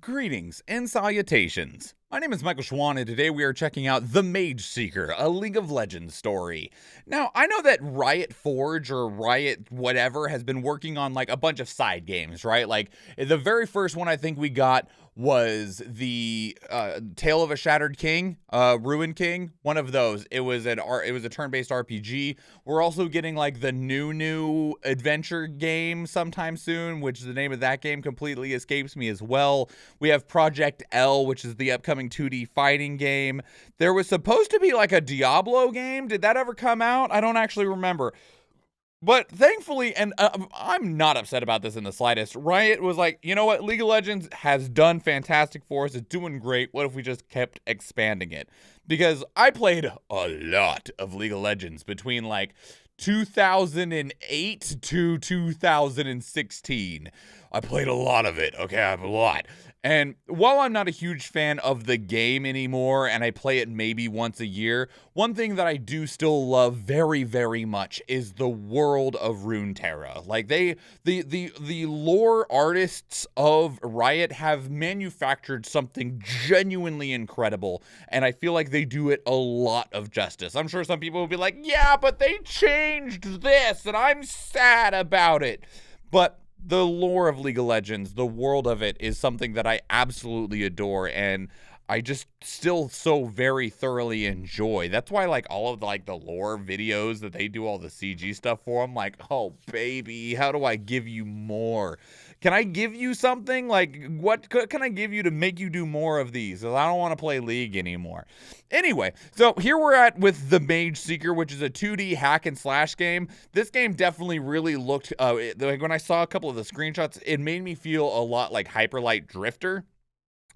Greetings and salutations. My name is Michael Schwahn, and today we are checking out The Mageseeker, a League of Legends story. Now, I know that Riot Forge or Riot whatever has been working on like a bunch of side games, right? Like the very first one I think we got was the Tale of a Shattered King, Ruin King, one of those. It was a turn-based RPG. We're also getting like the new adventure game sometime soon, which the name of that game completely escapes me as well. We have Project L, which is the upcoming 2D fighting game. There was supposed to be like a Diablo game. Did that ever come out? I don't actually remember. But thankfully, and I'm not upset about this in the slightest, Riot was like, you know what, League of Legends has done fantastic for us, it's doing great, what if we just kept expanding it? Because I played a lot of League of Legends between like 2008 to 2016. I played a lot of it, okay, I have a lot. And while I'm not a huge fan of the game anymore, and I play it maybe once a year, one thing that I do still love very, very much is the world of Runeterra. Like the lore artists of Riot have manufactured something genuinely incredible, and I feel like they do it a lot of justice. I'm sure some people will be like, yeah, but they changed this, and I'm sad about it. But the lore of League of Legends, the world of it, is something that I absolutely adore, and I just still so very thoroughly enjoy. That's why like all of the lore videos that they do all the CG stuff for, I'm like, oh baby, how do I give you more? Can I give you something? Like, what can I give you to make you do more of these? I don't want to play League anymore. Anyway, so here we're at with The Mageseeker, which is a 2D hack and slash game. This game definitely really looked, like when I saw a couple of the screenshots, it made me feel a lot like Hyperlight Drifter.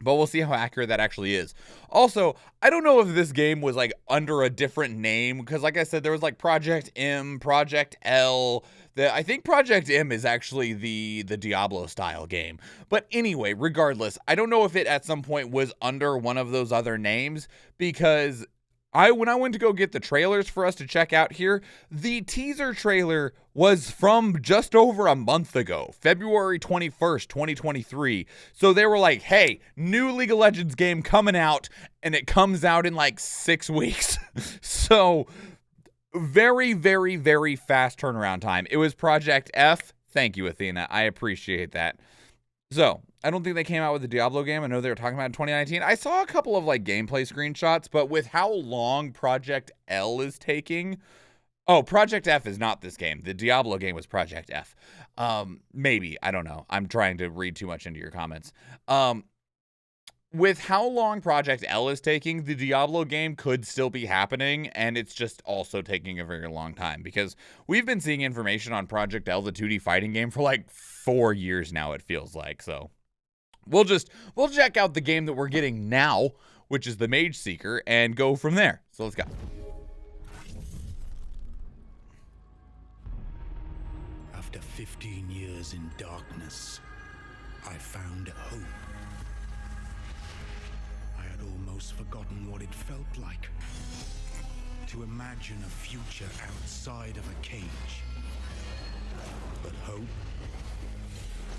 But we'll see how accurate that actually is. Also, I don't know if this game was like under a different name, because like I said, there was like Project M, Project L. I think Project M is actually the Diablo style game. But anyway, regardless, I don't know if it at some point was under one of those other names, because when I went to go get the trailers for us to check out here, the teaser trailer was from just over a month ago, February 21st, 2023. So they were like, hey, new League of Legends game coming out, and it comes out in like 6 weeks. So very, very, very fast turnaround time. It was Project F. Thank you, Athena. I appreciate that. So I don't think they came out with the Diablo game. I know they were talking about it in 2019. I saw a couple of like gameplay screenshots, but with how long Project L is taking, oh, Project F is not this game. The Diablo game was Project F. Maybe, I don't know. I'm trying to read too much into your comments. With how long Project L is taking, the Diablo game could still be happening, and it's just also taking a very long time, because we've been seeing information on Project L, the 2D fighting game, for like 4 years now, it feels like. So we'll check out the game that we're getting now, which is the Mageseeker, and go from there. So let's go. After 15 years in darkness, I found hope. I had almost forgotten what it felt like to imagine a future outside of a cage. But hope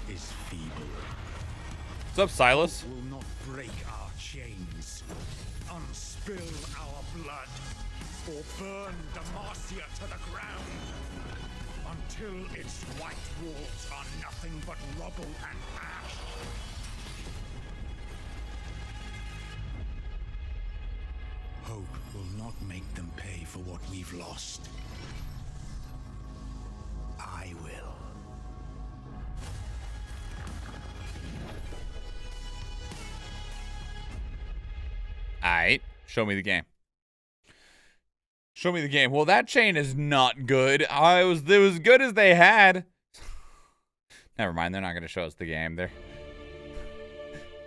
is feeble. What's up, Silas? Will not break our chains, unspill our blood, or burn Demacia to the ground, until its white walls are nothing but rubble and ash. Hope will not make them pay for what we've lost. I will. Alright, show me the game. Show me the game. Well, that chain is not good. It was as good as they had. Never mind, they're not going to show us the game.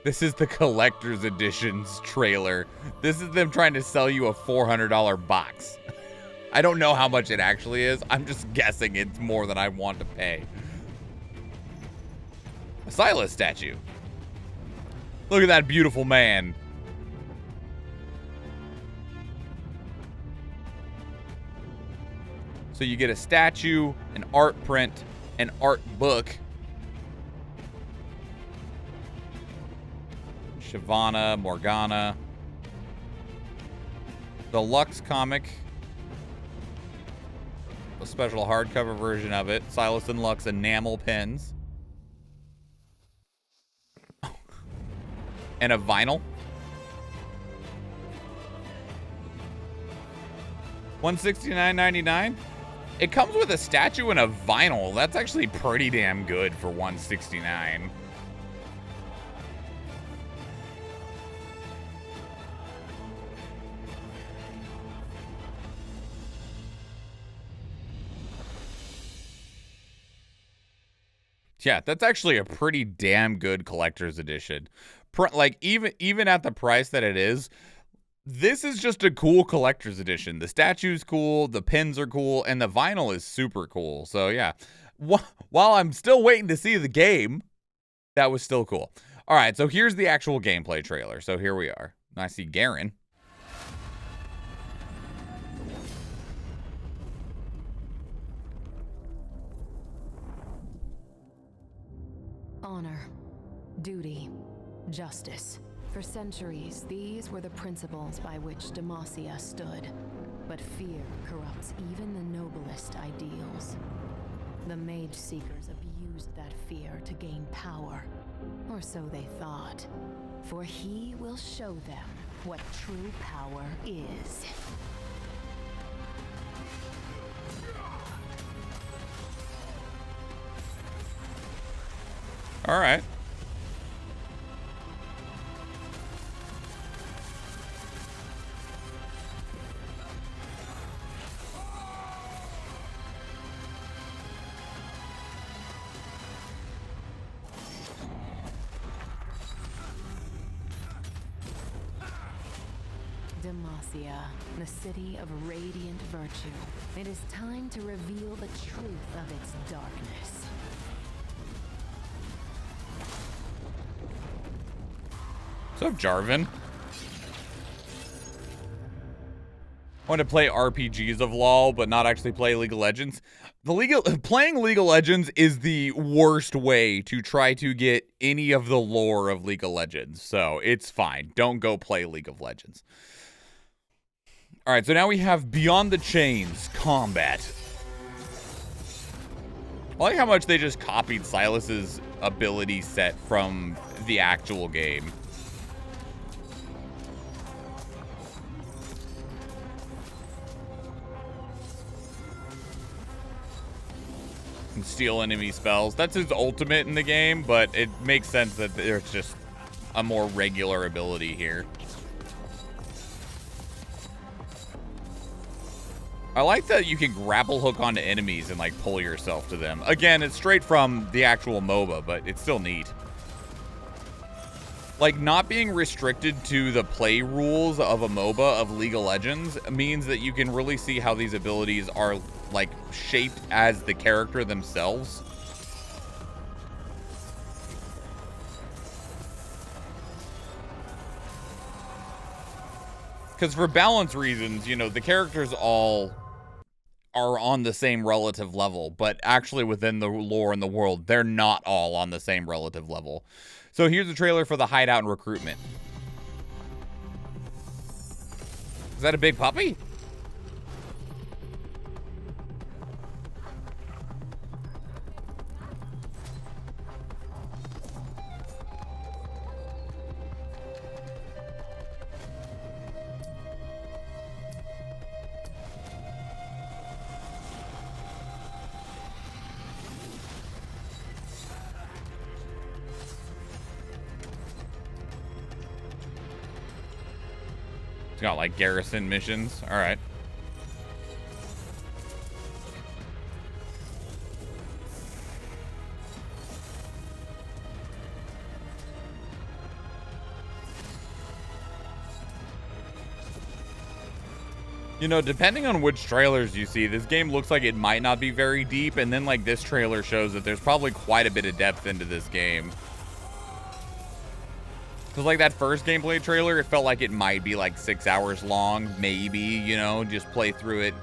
This is the collector's editions trailer. This is them trying to sell you a $400 box. I don't know how much it actually is. I'm just guessing it's more than I want to pay. A Silas statue. Look at that beautiful man. So you get a statue, an art print, an art book. Shyvana, Morgana. The Lux comic. A special hardcover version of it. Silas and Lux enamel pens. And a vinyl. $169.99. It comes with a statue and a vinyl. That's actually pretty damn good for $169. Yeah, that's actually a pretty damn good collector's edition. Like even at the price that it is, this is just a cool collector's edition. The statue's cool, the pins are cool, and the vinyl is super cool. So yeah, while I'm still waiting to see the game, that was still cool. All right, so here's the actual gameplay trailer. So here we are. I see Garen. Honor, duty, justice. For centuries, these were the principles by which Demacia stood. But fear corrupts even the noblest ideals. The Mageseekers abused that fear to gain power. Or so they thought. For he will show them what true power is. All right. Demacia, the city of radiant virtue. It is time to reveal the truth of its darkness. What's up, Jarvan? I want to play RPGs of LoL, but not actually play League of Legends. Playing League of Legends is the worst way to try to get any of the lore of League of Legends. So it's fine. Don't go play League of Legends. All right, so now we have Beyond the Chains combat. I like how much they just copied Silas's ability set from the actual game. Can steal enemy spells. That's his ultimate in the game, but it makes sense that there's just a more regular ability here. I like that you can grapple hook onto enemies and like pull yourself to them. Again, it's straight from the actual MOBA, but it's still neat. Like, not being restricted to the play rules of a MOBA of League of Legends means that you can really see how these abilities are like shaped as the character themselves. Because for balance reasons, you know, the characters all are on the same relative level, but actually within the lore and the world, they're not all on the same relative level. So here's the trailer for the Hideout and Recruitment. Is that a big puppy? It's got like garrison missions. All right. You know, depending on which trailers you see, this game looks like it might not be very deep, and then like this trailer shows that there's probably quite a bit of depth into this game. Because like that first gameplay trailer, it felt like it might be like 6 hours long, maybe, you know, just play through it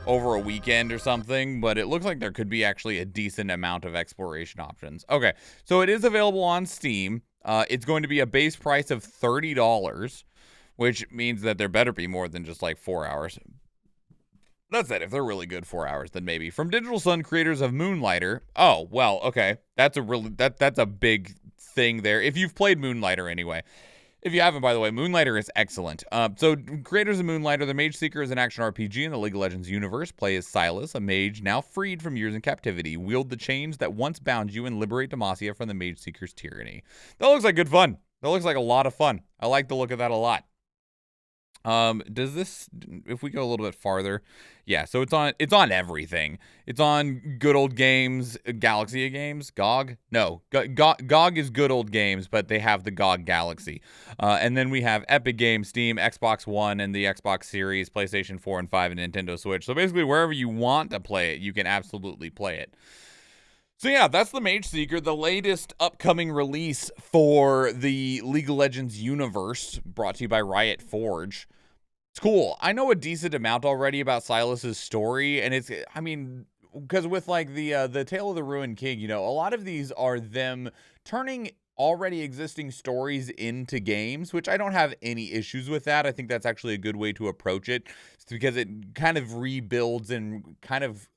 over a weekend or something. But it looks like there could be actually a decent amount of exploration options. Okay, so it is available on Steam. It's going to be a base price of $30, which means that there better be more than just like 4 hours. That's it. If they're really good 4 hours, then maybe. From Digital Sun, creators of Moonlighter. Oh, well, okay. That's a big thing there. If you've played Moonlighter anyway. If you haven't, by the way, Moonlighter is excellent. So, creators of Moonlighter, the Mageseeker is an action RPG in the League of Legends universe. Play as Silas, a mage now freed from years in captivity. Wield the chains that once bound you and liberate Demacia from the Mageseeker's tyranny. That looks like good fun. That looks like a lot of fun. I like the look of that a lot. Does this, if we go a little bit farther, yeah, so it's on everything. It's on Good Old Games, Galaxy of Games, GOG? No, GOG is Good Old Games, but they have the GOG Galaxy. And then we have Epic Games, Steam, Xbox One, and the Xbox Series, PlayStation 4 and 5, and Nintendo Switch. So basically, wherever you want to play it, you can absolutely play it. So yeah, that's the Mageseeker, the latest upcoming release for the League of Legends universe, brought to you by Riot Forge. It's cool. I know a decent amount already about Silas's story, and it's, I mean, because with like the Tale of the Ruined King, you know, a lot of these are them turning already existing stories into games, which I don't have any issues with that. I think that's actually a good way to approach it, because it kind of rebuilds and kind of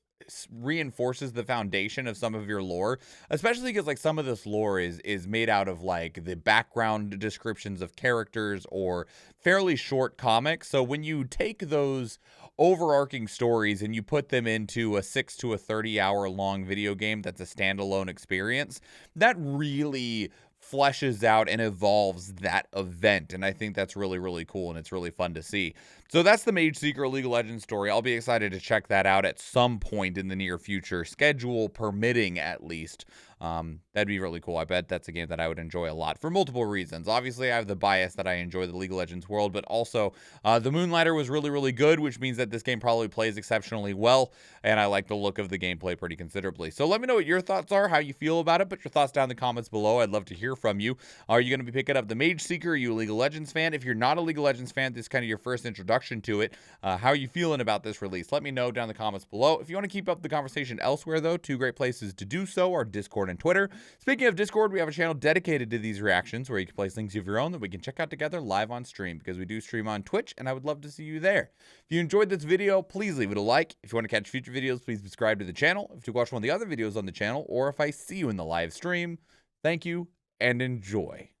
reinforces the foundation of some of your lore, especially because like some of this lore is made out of like the background descriptions of characters or fairly short comics. So when you take those overarching stories and you put them into a 6 to 30 hour long video game that's a standalone experience, that really fleshes out and evolves that event, and I think that's really, really cool, and it's really fun to see. So that's the Mageseeker League of Legends story. I'll be excited to check that out at some point in the near future, schedule permitting at least. That'd be really cool. I bet that's a game that I would enjoy a lot for multiple reasons. Obviously, I have the bias that I enjoy the League of Legends world, but also the Moonlighter was really, really good, which means that this game probably plays exceptionally well, and I like the look of the gameplay pretty considerably. So let me know what your thoughts are, how you feel about it. Put your thoughts down in the comments below. I'd love to hear from you. Are you going to be picking up the Mageseeker? Are you a League of Legends fan? If you're not a League of Legends fan, this is kind of your first introduction to it. How are you feeling about this release? Let me know down in the comments below. If you want to keep up the conversation elsewhere, though, two great places to do so are Discord and Twitter. Speaking of Discord, we have a channel dedicated to these reactions where you can place links of your own that we can check out together live on stream, because we do stream on Twitch, and I would love to see you there. If you enjoyed this video, please leave it a like. If you want to catch future videos, please subscribe to the channel. If you watch one of the other videos on the channel, or if I see you in the live stream, thank you and enjoy.